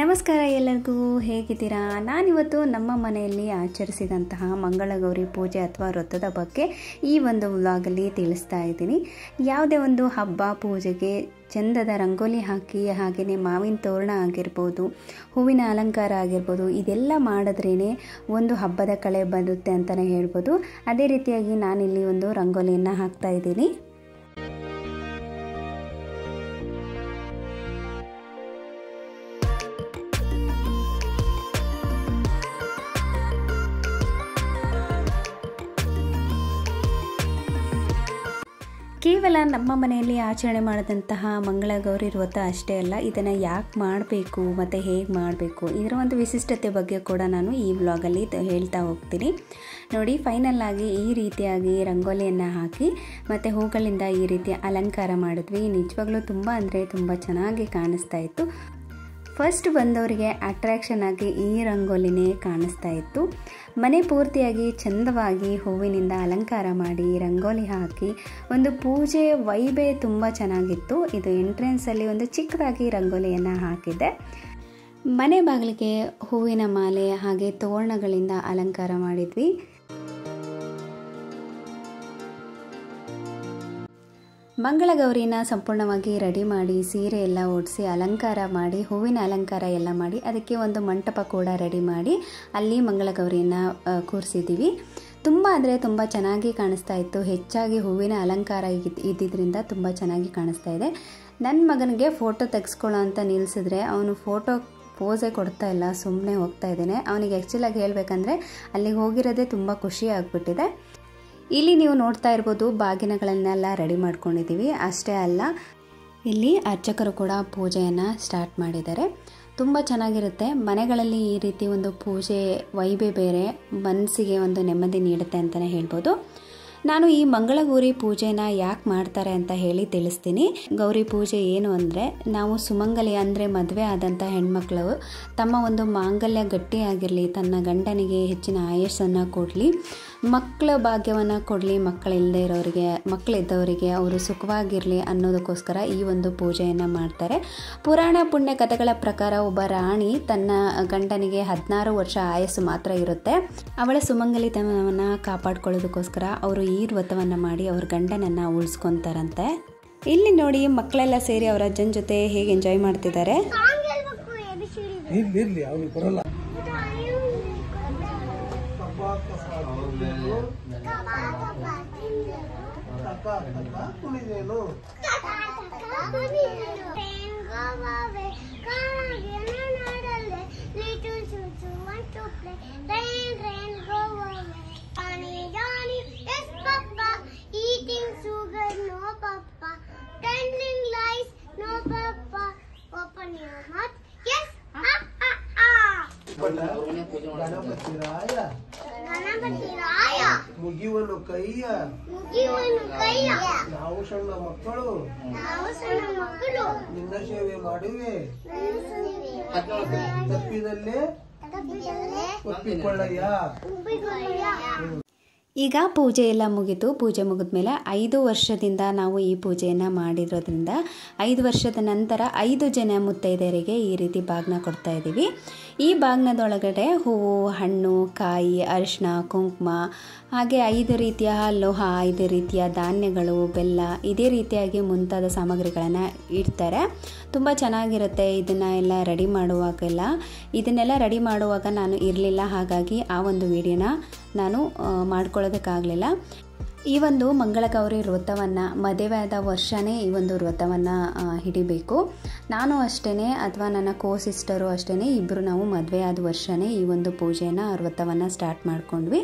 ನಮಸ್ಕಾರ ಎಲ್ಲರಿಗೂ, ಹೇಗಿದ್ದೀರಾ? ನಾನಿವತ್ತು ನಮ್ಮ ಮನೆಯಲ್ಲಿ ಆಚರಿಸಿದಂತಹ ಮಂಗಳಗೌರಿ ಪೂಜೆ ಅಥವಾ ವ್ರತದ ಬಗ್ಗೆ ಈ ಒಂದು ವ್ಲಾಗಲ್ಲಿ ತಿಳಿಸ್ತಾ ಇದ್ದೀನಿ. ಯಾವುದೇ ಒಂದು ಹಬ್ಬ ಪೂಜೆಗೆ ಚಂದದ ರಂಗೋಲಿ ಹಾಕಿ, ಹಾಗೆಯೇ ಮಾವಿನ ತೋರಣ ಆಗಿರ್ಬೋದು, ಹೂವಿನ ಅಲಂಕಾರ ಆಗಿರ್ಬೋದು, ಇದೆಲ್ಲ ಮಾಡಿದ್ರೇ ಒಂದು ಹಬ್ಬದ ಕಳೆ ಬರುತ್ತೆ ಅಂತಲೇ ಹೇಳ್ಬೋದು. ಅದೇ ರೀತಿಯಾಗಿ ನಾನಿಲ್ಲಿ ಒಂದು ರಂಗೋಲಿಯನ್ನು ಹಾಕ್ತಾ ಇದ್ದೀನಿ. ಕೇವಲ ನಮ್ಮ ಮನೆಯಲ್ಲಿ ಆಚರಣೆ ಮಾಡಿದಂತಹ ಮಂಗಳಗೌರಿ ವ್ರತ ಅಷ್ಟೇ ಅಲ್ಲ, ಇದನ್ನು ಯಾಕೆ ಮಾಡಬೇಕು ಮತ್ತು ಹೇಗೆ ಮಾಡಬೇಕು, ಇದರ ಒಂದು ವಿಶಿಷ್ಟತೆ ಬಗ್ಗೆ ಕೂಡ ನಾನು ಈ ವ್ಲಾಗಲ್ಲಿ ಹೇಳ್ತಾ ಹೋಗ್ತೀನಿ. ನೋಡಿ, ಫೈನಲ್ ಆಗಿ ಈ ರೀತಿಯಾಗಿ ರಂಗೋಲಿಯನ್ನು ಹಾಕಿ ಮತ್ತು ಹೂಗಳಿಂದ ಈ ರೀತಿ ಅಲಂಕಾರ ಮಾಡಿದ್ವಿ. ನಿಜವಾಗ್ಲೂ ತುಂಬ ಅಂದರೆ ತುಂಬ ಚೆನ್ನಾಗಿ ಕಾಣಿಸ್ತಾ ಇತ್ತು. ಫಸ್ಟ್ ಬಂದವರಿಗೆ ಅಟ್ರಾಕ್ಷನ್ ಆಗಿ ಈ ರಂಗೋಲಿನೇ ಕಾಣಿಸ್ತಾ ಇತ್ತು. ಮನೆ ಪೂರ್ತಿಯಾಗಿ ಚಂದವಾಗಿ ಹೂವಿನಿಂದ ಅಲಂಕಾರ ಮಾಡಿ ರಂಗೋಲಿ ಹಾಕಿ ಒಂದು ಪೂಜೆ ವೈಬೇ ತುಂಬ ಚೆನ್ನಾಗಿತ್ತು. ಇದು ಎಂಟ್ರೆನ್ಸಲ್ಲಿ ಒಂದು ಚಿಕ್ಕದಾಗಿ ರಂಗೋಲಿಯನ್ನು ಹಾಕಿದ್ದೆ. ಮನೆ ಬಾಗಿಲಿಗೆ ಹೂವಿನ ಮಾಲೆ ಹಾಗೆ ತೋರಣಗಳಿಂದ ಅಲಂಕಾರ ಮಾಡಿದ್ವಿ. ಮಂಗಳಗೌರಿನ ಸಂಪೂರ್ಣವಾಗಿ ರೆಡಿ ಮಾಡಿ ಸೀರೆ ಎಲ್ಲ ಉಡಿಸಿ ಅಲಂಕಾರ ಮಾಡಿ, ಹೂವಿನ ಅಲಂಕಾರ ಎಲ್ಲ ಮಾಡಿ, ಅದಕ್ಕೆ ಒಂದು ಮಂಟಪ ಕೂಡ ರೆಡಿ ಮಾಡಿ ಅಲ್ಲಿ ಮಂಗಳಗೌರಿನ ಕೂರಿಸಿದ್ದೀವಿ. ತುಂಬ ಅಂದರೆ ತುಂಬ ಚೆನ್ನಾಗಿ ಕಾಣಿಸ್ತಾ ಇತ್ತು. ಹೆಚ್ಚಾಗಿ ಹೂವಿನ ಅಲಂಕಾರ ಇದ್ದಿದ್ದರಿಂದ ತುಂಬ ಚೆನ್ನಾಗಿ ಕಾಣಿಸ್ತಾ ಇದೆ. ನನ್ನ ಮಗನಿಗೆ ಫೋಟೋ ತೆಗೆಸ್ಕೊಳ್ಳೋ ಅಂತ ನಿಲ್ಲಿಸಿದ್ರೆ ಅವನು ಫೋಟೋ ಪೋಸೇ ಕೊಡ್ತಾ ಇಲ್ಲ, ಸುಮ್ಮನೆ ಹೋಗ್ತಾ ಇದ್ದೇನೆ. ಅವನಿಗೆ ಆ್ಯಕ್ಚುಲಾಗಿ ಹೇಳಬೇಕಂದ್ರೆ ಅಲ್ಲಿಗೆ ಹೋಗಿರೋದೇ ತುಂಬ ಖುಷಿ ಆಗಿಬಿಟ್ಟಿದೆ. ಇಲ್ಲಿ ನೀವು ನೋಡ್ತಾ ಇರ್ಬೋದು, ಬಾಗಿನಗಳನ್ನೆಲ್ಲ ರೆಡಿ ಮಾಡ್ಕೊಂಡಿದ್ದೀವಿ. ಅಷ್ಟೇ ಅಲ್ಲ, ಇಲ್ಲಿ ಅರ್ಚಕರು ಕೂಡ ಪೂಜೆಯನ್ನು ಸ್ಟಾರ್ಟ್ ಮಾಡಿದ್ದಾರೆ. ತುಂಬ ಚೆನ್ನಾಗಿರುತ್ತೆ. ಮನೆಗಳಲ್ಲಿ ಈ ರೀತಿ ಒಂದು ಪೂಜೆ ವೈಬೇ ಬೇರೆ, ಮನಸ್ಸಿಗೆ ಒಂದು ನೆಮ್ಮದಿ ನೀಡುತ್ತೆ ಅಂತಲೇ ಹೇಳ್ಬೋದು. ನಾನು ಈ ಮಂಗಳಗೌರಿ ಪೂಜೆನ ಯಾಕೆ ಮಾಡ್ತಾರೆ ಅಂತ ಹೇಳಿ ತಿಳಿಸ್ತೀನಿ. ಗೌರಿ ಪೂಜೆ ಏನು ಅಂದರೆ, ನಾವು ಸುಮಂಗಲಿ ಅಂದರೆ ಮದುವೆ ಆದಂಥ ಹೆಣ್ಮಕ್ಳು ತಮ್ಮ ಒಂದು ಮಾಂಗಲ್ಯ ಗಟ್ಟಿಯಾಗಿರಲಿ, ತನ್ನ ಗಂಡನಿಗೆ ಹೆಚ್ಚಿನ ಆಯಸ್ಸನ್ನು ಕೊಡಲಿ, ಮಕ್ಕಳ ಭಾಗ್ಯವನ್ನು ಕೊಡಲಿ, ಮಕ್ಕಳಿದ್ದವರಿಗೆ ಅವರು ಸುಖವಾಗಿರಲಿ ಅನ್ನೋದಕ್ಕೋಸ್ಕರ ಈ ಒಂದು ಪೂಜೆಯನ್ನು ಮಾಡ್ತಾರೆ. ಪುರಾಣ ಪುಣ್ಯ ಕಥೆಗಳ ಪ್ರಕಾರ ಒಬ್ಬ ರಾಣಿ ತನ್ನ ಗಂಡನಿಗೆ 16 ವರ್ಷ ಆಯಸ್ಸು ಮಾತ್ರ ಇರುತ್ತೆ. ಅವಳ ಸುಮಂಗಲಿತನವನ್ನು ಕಾಪಾಡ್ಕೊಳ್ಳೋದಕ್ಕೋಸ್ಕರ ಅವರು ಈ ವ್ರತವನ್ನು ಮಾಡಿ ಅವ್ರ ಗಂಡನನ್ನು ಉಳಿಸ್ಕೊತಾರಂತೆ. ಇಲ್ಲಿ ನೋಡಿ, ಮಕ್ಕಳೆಲ್ಲ ಸೇರಿ ಅವರ ಅಜ್ಜನ ಜೊತೆ ಹೇಗೆ ಎಂಜಾಯ್ ಮಾಡ್ತಿದ್ದಾರೆ. Eating sugar, no papa. Telling lies, no papa. Open your mouth. Yes. Ganapati ರಾಯ ಮುಗಿವನು ಕೈಯ ನಾವು ಸಣ್ಣ ಮಕ್ಕಳು ನಿನ್ನ ಸೇವೆ ಮಾಡುವೆ, ತಪ್ಪಿದಲ್ಲೇ ಒಪ್ಪಿಕೊಳ್ಳಯ್ಯ. ಈಗ ಪೂಜೆ ಎಲ್ಲ ಮುಗಿತು. ಪೂಜೆ ಮುಗಿದ ಮೇಲೆ 5 ವರ್ಷದಿಂದ ನಾವು ಈ ಪೂಜೆಯನ್ನು ಮಾಡಿರೋದ್ರಿಂದ 5 ವರ್ಷದ ನಂತರ 5 ಜನ ಮುತ್ತೈದೆಯರಿಗೆ ಈ ರೀತಿ ಬಾಗ್ನ ಕೊಡ್ತಾ ಇದ್ದೀವಿ. ಈ ಬಾಗ್ನದೊಳಗಡೆ ಹೂವು, ಹಣ್ಣು, ಕಾಯಿ, ಅರಿಶಿನ, ಕುಂಕುಮ, ಹಾಗೆ 5 ರೀತಿಯ ಲೋಹ, 5 ರೀತಿಯ ಧಾನ್ಯಗಳು, ಬೆಲ್ಲ, ಇದೇ ರೀತಿಯಾಗಿ ಮುಂತಾದ ಸಾಮಗ್ರಿಗಳನ್ನು ಇಡ್ತಾರೆ. ತುಂಬ ಚೆನ್ನಾಗಿರುತ್ತೆ. ಇದನ್ನೆಲ್ಲ ರೆಡಿ ಮಾಡುವಾಗ ನಾನು ಇರಲಿಲ್ಲ, ಹಾಗಾಗಿ ಆ ಒಂದು ವಿಡಿಯೋನ ನಾನು ಮಾಡ್ಕೊಳ್ಳೋದಕ್ಕಾಗಲಿಲ್ಲ. ಈ ಒಂದು ಮಂಗಳಗೌರಿ ವ್ರತವನ್ನು ಮದುವೆಯಾದ ವರ್ಷವೇ ಈ ಒಂದು ವ್ರತವನ್ನು ಹಿಡಿಬೇಕು. ನಾನು ಅಷ್ಟೇ, ಅಥವಾ ನನ್ನ ಸಿಸ್ಟರು ಅಷ್ಟೇ, ಇಬ್ಬರು ನಾವು ಮದುವೆಯಾದ ವರ್ಷವೇ ಈ ಒಂದು ಪೂಜೆಯನ್ನು ವ್ರತವನ್ನು ಸ್ಟಾರ್ಟ್ ಮಾಡ್ಕೊಂಡ್ವಿ.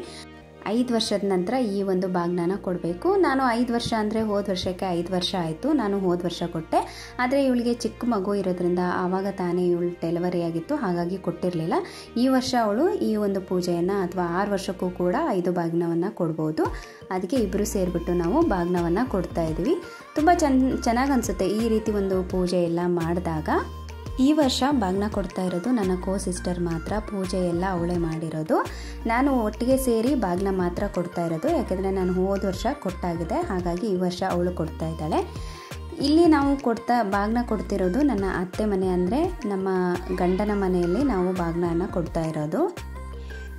5 ವರ್ಷದ ನಂತರ ಈ ಒಂದು ಬಾಗ್ನನ ಕೊಡಬೇಕು. ನಾನು 5 ವರ್ಷ ಅಂದರೆ ಹೋದ ವರ್ಷಕ್ಕೆ 5 ವರ್ಷ ಆಯಿತು. ನಾನು ಹೋದ ವರ್ಷ ಕೊಟ್ಟೆ, ಆದರೆ ಇವಳಿಗೆ ಚಿಕ್ಕ ಮಗು ಇರೋದ್ರಿಂದ ಆವಾಗ ತಾನೇ ಇವಳು ಡೆಲಿವರಿ ಆಗಿತ್ತು, ಹಾಗಾಗಿ ಕೊಟ್ಟಿರಲಿಲ್ಲ. ಈ ವರ್ಷ ಅವಳು ಈ ಒಂದು ಪೂಜೆಯನ್ನು ಅಥವಾ 6 ವರ್ಷಕ್ಕೂ ಕೂಡ 5 ಬಾಗ್ನವನ್ನು ಕೊಡ್ಬೋದು. ಅದಕ್ಕೆ ಇಬ್ಬರು ಸೇರಿಬಿಟ್ಟು ನಾವು ಬಾಗ್ನವನ್ನು ಕೊಡ್ತಾ ಇದ್ವಿ. ತುಂಬ ಚೆನ್ನಾಗಿ ಅನಿಸುತ್ತೆ ಈ ರೀತಿ ಒಂದು ಪೂಜೆ ಎಲ್ಲ ಮಾಡಿದಾಗ. ಈ ವರ್ಷ ಬಾಗ್ನ ಕೊಡ್ತಾ ಇರೋದು ನನ್ನ ಸಿಸ್ಟರ್ ಮಾತ್ರ. ಪೂಜೆ ಎಲ್ಲ ಅವಳೇ ಮಾಡಿರೋದು. ನಾನು ಒಟ್ಟಿಗೆ ಸೇರಿ ಬಾಗ್ನ ಮಾತ್ರ ಕೊಡ್ತಾ ಇರೋದು, ಯಾಕೆಂದರೆ ನಾನು ಹೋದ ವರ್ಷ ಕೊಟ್ಟಾಗಿದೆ, ಹಾಗಾಗಿ ಈ ವರ್ಷ ಅವಳು ಕೊಡ್ತಾ ಇದ್ದಾಳೆ. ಇಲ್ಲಿ ನಾವು ಬಾಗಿನ ಕೊಡ್ತಿರೋದು ನನ್ನ ಅತ್ತೆ ಮನೆ, ಅಂದರೆ ನಮ್ಮ ಗಂಡನ ಮನೆಯಲ್ಲಿ ನಾವು ಬಾಗಿನವನ್ನು ಕೊಡ್ತಾ ಇರೋದು.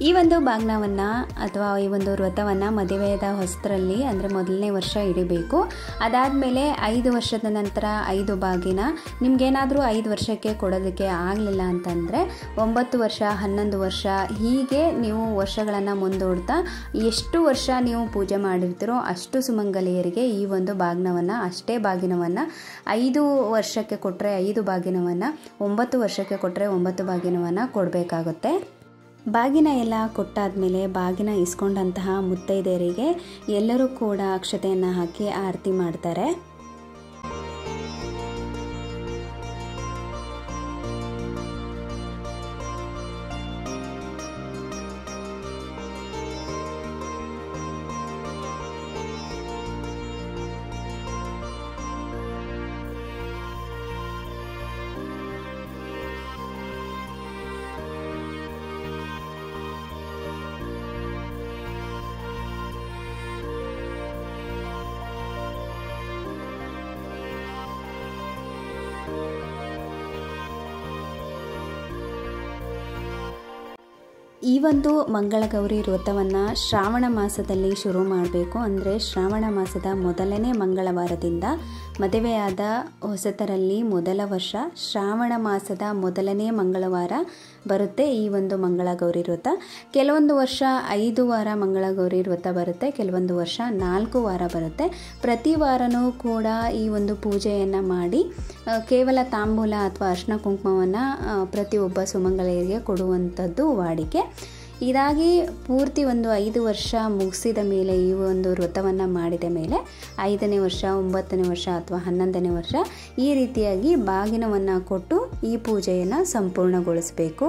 ಈ ಒಂದು ಬಾಗಿನವನ್ನು ಅಥವಾ ಈ ಒಂದು ವ್ರತವನ್ನು ಮದುವೆಯಾದ ಹೊಸದರಲ್ಲಿ ಅಂದರೆ ಮೊದಲನೇ ವರ್ಷ ಇಡಬೇಕು. ಅದಾದಮೇಲೆ 5 ವರ್ಷದ ನಂತರ 5 ಬಾಗಿನ. ನಿಮಗೇನಾದರೂ 5 ವರ್ಷಕ್ಕೆ ಕೊಡೋದಕ್ಕೆ ಆಗಲಿಲ್ಲ ಅಂತಂದರೆ 9 ವರ್ಷ, 11 ವರ್ಷ ಹೀಗೆ ನೀವು ವರ್ಷಗಳನ್ನು ಮುಂದೂಡ್ತಾ ಎಷ್ಟು ವರ್ಷ ನೀವು ಪೂಜೆ ಮಾಡಿರ್ತೀರೋ ಅಷ್ಟು ಸುಮಂಗಲಿಯರಿಗೆ ಈ ಒಂದು ಬಾಗಿನವನ್ನು, ಅಷ್ಟೇ ಬಾಗಿನವನ್ನು 5 ವರ್ಷಕ್ಕೆ ಕೊಟ್ಟರೆ 5 ಬಾಗಿನವನ್ನು, 9 ವರ್ಷಕ್ಕೆ ಕೊಟ್ಟರೆ 9 ಬಾಗಿನವನ್ನು ಕೊಡಬೇಕಾಗುತ್ತೆ. ಬಾಗಿನ ಎಲ್ಲ ಕೊಟ್ಟಾದಮೇಲೆ ಬಾಗಿನ ಇಸ್ಕೊಂಡಂತಹ ಮುತ್ತೈದೆಯರಿಗೆ ಎಲ್ಲರೂ ಕೂಡ ಅಕ್ಷತೆಯನ್ನು ಹಾಕಿ ಆರತಿ ಮಾಡ್ತಾರೆ. ಈ ಒಂದು ಮಂಗಳಗೌರಿ ವ್ರತವನ್ನು ಶ್ರಾವಣ ಮಾಸದಲ್ಲಿ ಶುರು ಮಾಡಬೇಕು. ಅಂದರೆ ಶ್ರಾವಣ ಮಾಸದ ಮೊದಲನೇ ಮಂಗಳವಾರದಿಂದ, ಮದುವೆಯಾದ ಹೊಸತರಲ್ಲಿ ಮೊದಲ ವರ್ಷ ಶ್ರಾವಣ ಮಾಸದ ಮೊದಲನೇ ಮಂಗಳವಾರ ಬರುತ್ತೆ ಈ ಒಂದು ಮಂಗಳಗೌರಿ ವ್ರತ. ಕೆಲವೊಂದು ವರ್ಷ 5 ವಾರ ಮಂಗಳಗೌರಿ ವ್ರತ ಬರುತ್ತೆ, ಕೆಲವೊಂದು ವರ್ಷ 4 ವಾರ ಬರುತ್ತೆ. ಪ್ರತಿ ವಾರನೂ ಕೂಡ ಈ ಒಂದು ಪೂಜೆಯನ್ನು ಮಾಡಿ ಕೇವಲ ತಾಂಬೂಲ ಅಥವಾ ಅರಿಶಿನ ಕುಂಕುಮವನ್ನು ಪ್ರತಿಯೊಬ್ಬ ಸುಮಂಗಲಿಯರಿಗೆ ಕೊಡುವಂಥದ್ದು ವಾಡಿಕೆ. ಇದಾಗಿ ಪೂರ್ತಿ ಒಂದು 5 ವರ್ಷ ಮುಗಿಸಿದ ಮೇಲೆ, ಈ ಒಂದು ವ್ರತವನ್ನು ಮಾಡಿದ ಮೇಲೆ 5ನೇ ವರ್ಷ, 9ನೇ ವರ್ಷ ಅಥವಾ 11ನೇ ವರ್ಷ ಈ ರೀತಿಯಾಗಿ ಬಾಗಿನವನ್ನು ಕೊಟ್ಟು ಈ ಪೂಜೆಯನ್ನು ಸಂಪೂರ್ಣಗೊಳಿಸಬೇಕು.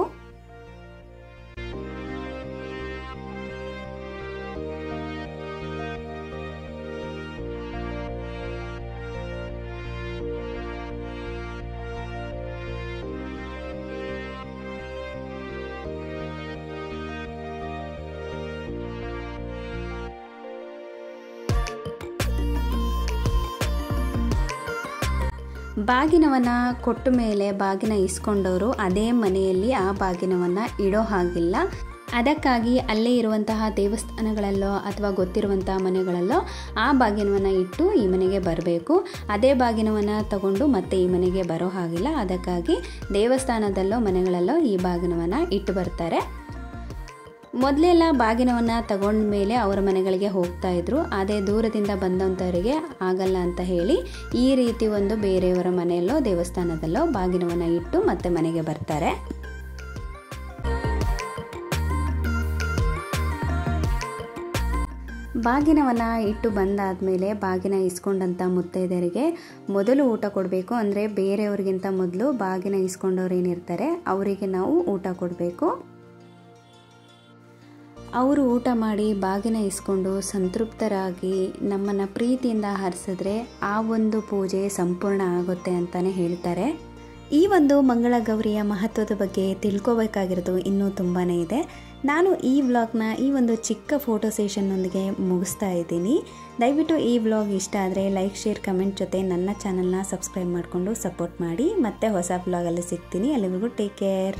ಬಾಗಿನವನ್ನು ಕೊಟ್ಟ ಮೇಲೆ ಬಾಗಿನ ಇಸ್ಕೊಂಡವರು ಅದೇ ಮನೆಯಲ್ಲಿ ಆ ಬಾಗಿನವನ್ನು ಇಡೋ ಹಾಗಿಲ್ಲ. ಅದಕ್ಕಾಗಿ ಅಲ್ಲೇ ಇರುವಂತಹ ದೇವಸ್ಥಾನಗಳಲ್ಲೋ ಅಥವಾ ಗೊತ್ತಿರುವಂತಹ ಮನೆಗಳಲ್ಲೋ ಆ ಬಾಗಿನವನ್ನು ಇಟ್ಟು ಈ ಮನೆಗೆ ಬರಬೇಕು. ಅದೇ ಬಾಗಿನವನ್ನು ತಗೊಂಡು ಮತ್ತೆ ಈ ಮನೆಗೆ ಬರೋ ಹಾಗಿಲ್ಲ. ಅದಕ್ಕಾಗಿ ದೇವಸ್ಥಾನದಲ್ಲೋ ಮನೆಗಳಲ್ಲೋ ಈ ಬಾಗಿನವನ್ನು ಇಟ್ಟು ಬರ್ತಾರೆ. ಮೊದಲೆಲ್ಲ ಬಾಗಿನವನ್ನು ತಗೊಂಡ ಮೇಲೆ ಅವರ ಮನೆಗಳಿಗೆ ಹೋಗ್ತಾ ಇದ್ರು. ಅದೇ ದೂರದಿಂದ ಬಂದಂಥವರಿಗೆ ಆಗಲ್ಲ ಅಂತ ಹೇಳಿ ಈ ರೀತಿ ಒಂದು ಬೇರೆಯವರ ಮನೆಯಲ್ಲೋ ದೇವಸ್ಥಾನದಲ್ಲೋ ಬಾಗಿನವನ್ನು ಇಟ್ಟು ಮತ್ತೆ ಮನೆಗೆ ಬರ್ತಾರೆ. ಬಾಗಿನವನ್ನು ಇಟ್ಟು ಬಂದಾದಮೇಲೆ ಬಾಗಿನ ಇಸ್ಕೊಂಡಂಥ ಮುತ್ತೈದೆಯರಿಗೆ ಮೊದಲು ಊಟ ಕೊಡಬೇಕು. ಅಂದರೆ ಬೇರೆಯವ್ರಿಗಿಂತ ಮೊದಲು ಬಾಗಿನ ಇಸ್ಕೊಂಡವ್ರು ಏನಿರ್ತಾರೆ ಅವರಿಗೆ ನಾವು ಊಟ ಕೊಡಬೇಕು. ಅವರು ಊಟ ಮಾಡಿ ಬಾಗಿನ ಇಸ್ಕೊಂಡು ಸಂತೃಪ್ತರಾಗಿ ನಮ್ಮನ್ನು ಪ್ರೀತಿಯಿಂದ ಹರಿಸಿದ್ರೆ ಆ ಒಂದು ಪೂಜೆ ಸಂಪೂರ್ಣ ಆಗುತ್ತೆ ಅಂತಲೇ ಹೇಳ್ತಾರೆ. ಈ ಒಂದು ಮಂಗಳಗೌರಿಯ ಮಹತ್ವದ ಬಗ್ಗೆ ತಿಳ್ಕೊಬೇಕಾಗಿರೋದು ಇನ್ನೂ ತುಂಬಾ ಇದೆ. ನಾನು ಈ ವ್ಲಾಗ್ನ ಈ ಒಂದು ಚಿಕ್ಕ ಫೋಟೋ ಸೆಷನ್ನೊಂದಿಗೆ ಮುಗಿಸ್ತಾ ಇದ್ದೀನಿ. ದಯವಿಟ್ಟು ಈ ವ್ಲಾಗ್ ಇಷ್ಟ ಆದರೆ ಲೈಕ್, ಶೇರ್, ಕಮೆಂಟ್ ಜೊತೆ ನನ್ನ ಚಾನಲ್ನ ಸಬ್ಸ್ಕ್ರೈಬ್ ಮಾಡಿಕೊಂಡು ಸಪೋರ್ಟ್ ಮಾಡಿ. ಮತ್ತೆ ಹೊಸ ವ್ಲಾಗಲ್ಲಿ ಸಿಗ್ತೀನಿ. ಅಲ್ಲಿವರೆಗೂ ಟೇಕ್ ಕೇರ್.